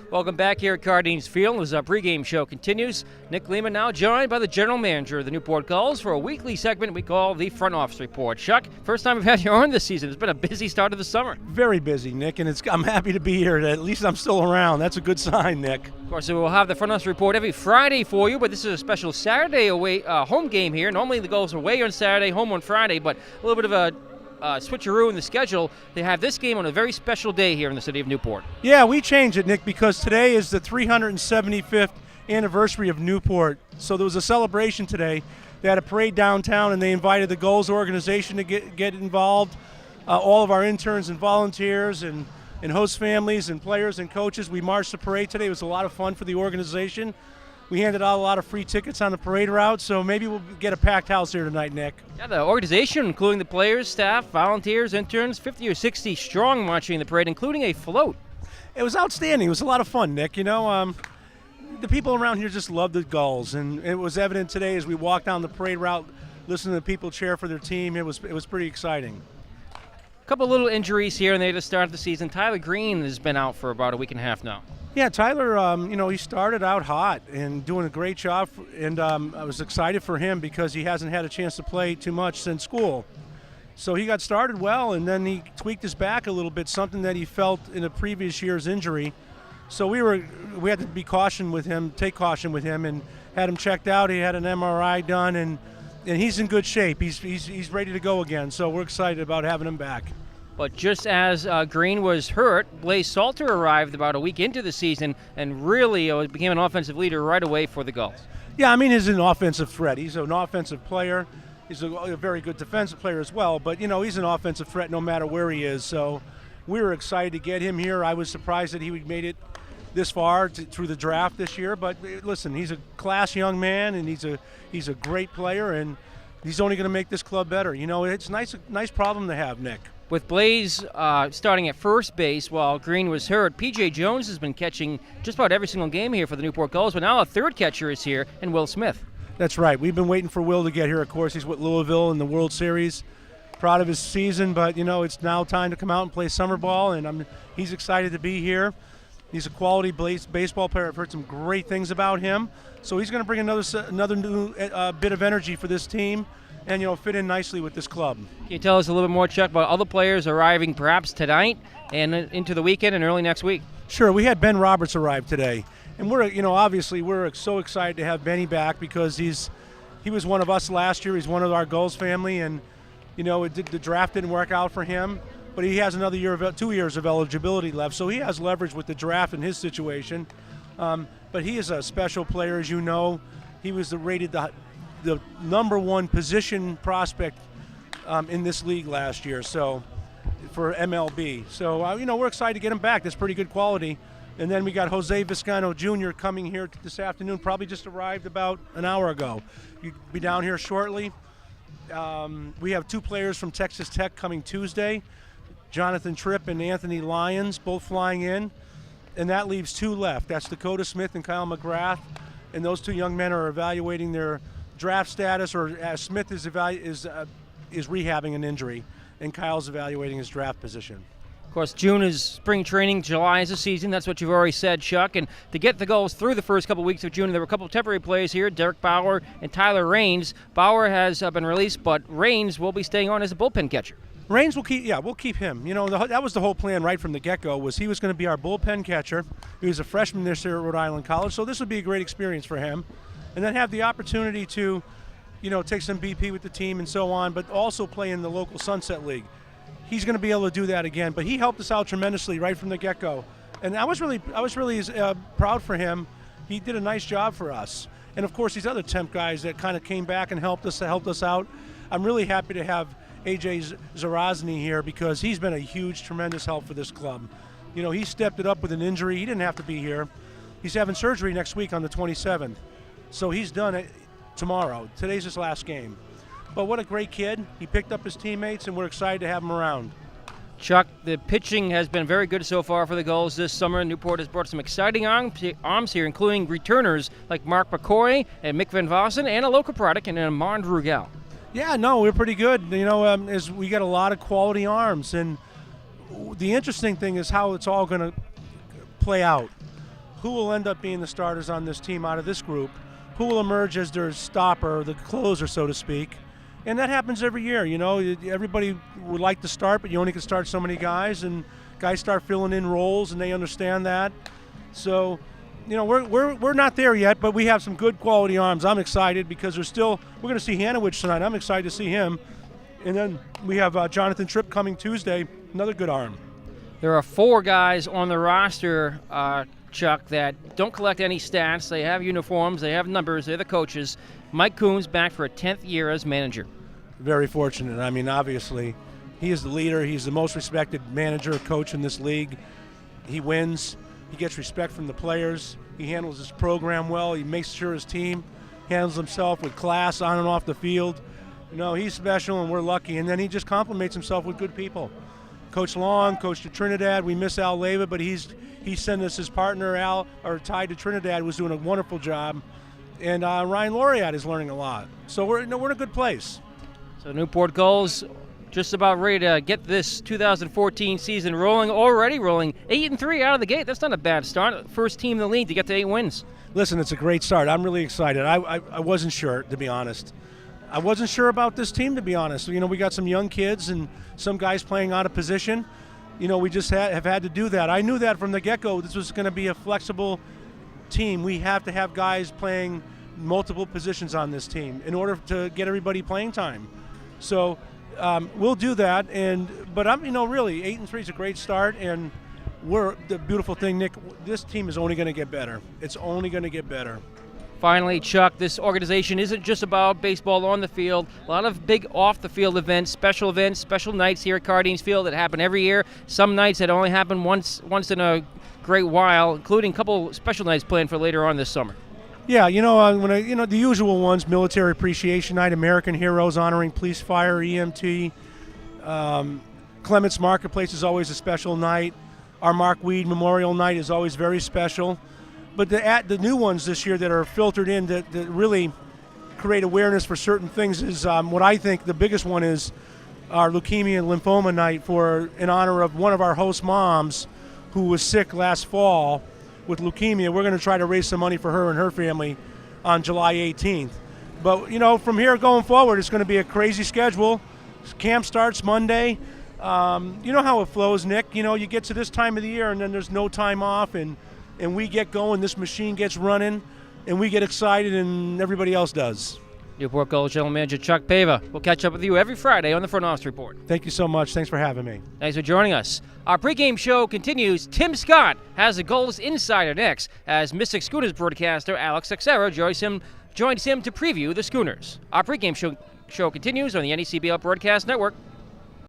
Welcome back here at Cardines Field as our pregame show continues. Nick Lehman now joined by the general manager of the Newport Gulls for a weekly segment we call the Front Office Report. Chuck, first time we've had you on this season. It's been a busy start of the summer. Very busy, Nick, and I'm happy to be here. At least I'm still around. That's a good sign, Nick. Of course, we'll have the Front Office Report every Friday for you, but this is a special Saturday away home game here. Normally the Gulls are away on Saturday, home on Friday, but a little bit of a switcheroo in the schedule. They have this game on a very special day here in the city of Newport. Yeah, we changed it, Nick, because today is the 375th anniversary of Newport. So there was a celebration today. They had a parade downtown, and they invited the Gulls organization to get involved. All of our interns and volunteers and host families and players and coaches. We marched the parade today. It was a lot of fun for the organization. We handed out a lot of free tickets on the parade route, so maybe we'll get a packed house here tonight, Nick. Yeah, the organization, including the players, staff, volunteers, interns, 50 or 60 strong marching the parade, including a float. It was outstanding. It was a lot of fun, Nick. You know, the people around here just love the Gulls, and it was evident today as we walked down the parade route, listening to the people cheer for their team. It was pretty exciting. A couple little injuries here and there to start the season. Tyler Green has been out for about a week and a half now. Yeah, Tyler, he started out hot and doing a great job, and I was excited for him because he hasn't had a chance to play too much since school. So he got started well, and then he tweaked his back a little bit, something that he felt in a previous year's injury. So we had to take caution with him, and had him checked out. He had an MRI done, and he's in good shape. He's ready to go again. So we're excited about having him back. But just as Green was hurt, Blaze Salter arrived about a week into the season and really became an offensive leader right away for the Gulls. Yeah, I mean, he's an offensive threat. He's an offensive player. He's a very good defensive player as well. But, he's an offensive threat no matter where he is. So we were excited to get him here. I was surprised that he made it this far through the draft this year. But, listen, he's a class young man, and he's a great player, and he's only going to make this club better. It's a nice problem to have, Nick. With Blaze starting at first base while Green was hurt, P.J. Jones has been catching just about every single game here for the Newport Gulls, but now a third catcher is here, and Will Smith. That's right. We've been waiting for Will to get here. Of course, he's with Louisville in the World Series. Proud of his season, but, it's now time to come out and play summer ball, and he's excited to be here. He's a quality baseball player. I've heard some great things about him. So he's going to bring another new bit of energy for this team and, fit in nicely with this club. Can you tell us a little bit more, Chuck, about other players arriving perhaps tonight and into the weekend and early next week? Sure. We had Ben Roberts arrive today. And obviously we're so excited to have Benny back because he was one of us last year. He's one of our Gulls family, and, the draft didn't work out for him. But he has another 2 years of eligibility left, so he has leverage with the draft in his situation. But he is a special player, as you know. He was rated the number one position prospect in this league last year, so for MLB. So, we're excited to get him back. That's pretty good quality. And then we got Jose Vizcaino Jr. coming here this afternoon, probably just arrived about an hour ago. He'll be down here shortly. We have two players from Texas Tech coming Tuesday, Jonathan Tripp and Anthony Lyons, both flying in. And that leaves two left. That's Dakota Smith and Kyle McGrath. And those two young men are evaluating their draft status, or Smith is rehabbing an injury, and Kyle's evaluating his draft position. Of course, June is spring training, July is the season. That's what you've already said, Chuck. And to get the Gulls through the first couple weeks of June, there were a couple of temporary players here, Derek Bauer and Tyler Raines. Bauer has been released, but Raines will be staying on as a bullpen catcher. Raines we'll keep him. That was the whole plan right from the get-go, was he was going to be our bullpen catcher. He was a freshman this year at Rhode Island College, so this would be a great experience for him. And then have the opportunity to, take some BP with the team and so on, but also play in the local Sunset League. He's going to be able to do that again, but he helped us out tremendously right from the get-go. And I was really proud for him. He did a nice job for us. And of course, these other temp guys that kind of came back and helped us out. I'm really happy to have AJ Zarazny here because he's been a huge, tremendous help for this club. He stepped it up with an injury. He didn't have to be here. He's having surgery next week on the 27th. So he's done it tomorrow. Today's his last game. But what a great kid. He picked up his teammates, and we're excited to have him around. Chuck, the pitching has been very good so far for the Gulls this summer. Newport has brought some exciting arms here, including returners like Mark McCoy and Mick Van Vossen, and a local product in Armand Rugel. Yeah, no, we're pretty good. As we got a lot of quality arms, and the interesting thing is how it's all going to play out. who will end up being the starters on this team out of this group, who will emerge as their stopper, the closer, so to speak. And that happens every year, you know. Everybody would like to start, but you only can start so many guys, and guys start filling in roles, and they understand that. So, you know, we're not there yet, but we have some good quality arms. I'm excited because we're going to see Hanowich tonight. I'm excited to see him. And then we have Jonathan Tripp coming Tuesday, another good arm. There are 4 guys on the roster, Chuck, that don't collect any stats. They have uniforms, they have numbers, they're the coaches. Mike Coons back for a 10th year as manager. Very fortunate. I mean, obviously, he is the leader. He's the most respected manager, coach in this league. He wins. He gets respect from the players. He handles his program well. He makes sure his team handles himself with class on and off the field. You know, he's special, and we're lucky. And then he just compliments himself with good people. Coach Long, Coach to Trinidad. We miss Al Leyva, but he sent us his partner, Ty to Trinidad, was doing a wonderful job. And Ryan Laureat is learning a lot. So we're in a good place. So Newport Gulls just about ready to get this 2014 season already rolling. 8-3 out of the gate. That's not a bad start. First team in the league to get to 8 wins. Listen, it's a great start. I'm really excited. I wasn't sure, to be honest. I wasn't sure about this team, to be honest. You know, we got some young kids and some guys playing out of position. You know, we just have had to do that. I knew that from the get-go. This was going to be a flexible team. We have to have guys playing multiple positions on this team in order to get everybody playing time. So we'll do that. But I'm, you know, really 8-3 is a great start, and the beautiful thing, Nick. This team is only going to get better. It's only going to get better. Finally, Chuck, this organization isn't just about baseball on the field. A lot of big off-the-field events, special nights here at Cardines Field that happen every year. Some nights that only happen once in a great while, including a couple special nights planned for later on this summer. Yeah, you know, the usual ones: Military Appreciation Night, American Heroes honoring police, fire, EMT. Clements Marketplace is always a special night. Our Mark Weed Memorial Night is always very special. But the new ones this year that are filtered in that really create awareness for certain things is what I think the biggest one is our Leukemia and Lymphoma Night in honor of one of our host moms who was sick last fall with leukemia. We're going to try to raise some money for her and her family on July 18th. But, you know, from here going forward, it's going to be a crazy schedule. Camp starts Monday. You know how it flows, Nick. You know, you get to this time of the year and then there's no time off, and we get going, this machine gets running, and we get excited, and everybody else does. Newport Gulls General Manager Chuck Pava. We'll catch up with you every Friday on the Front Office Report. Thank you so much. Thanks for having me. Thanks for joining us. Our pregame show continues. Tim Scott has the Gulls Insider next as Mystic Schooners broadcaster Alex Texera joins him to preview the Schooners. Our pregame show continues on the NECBL Broadcast Network.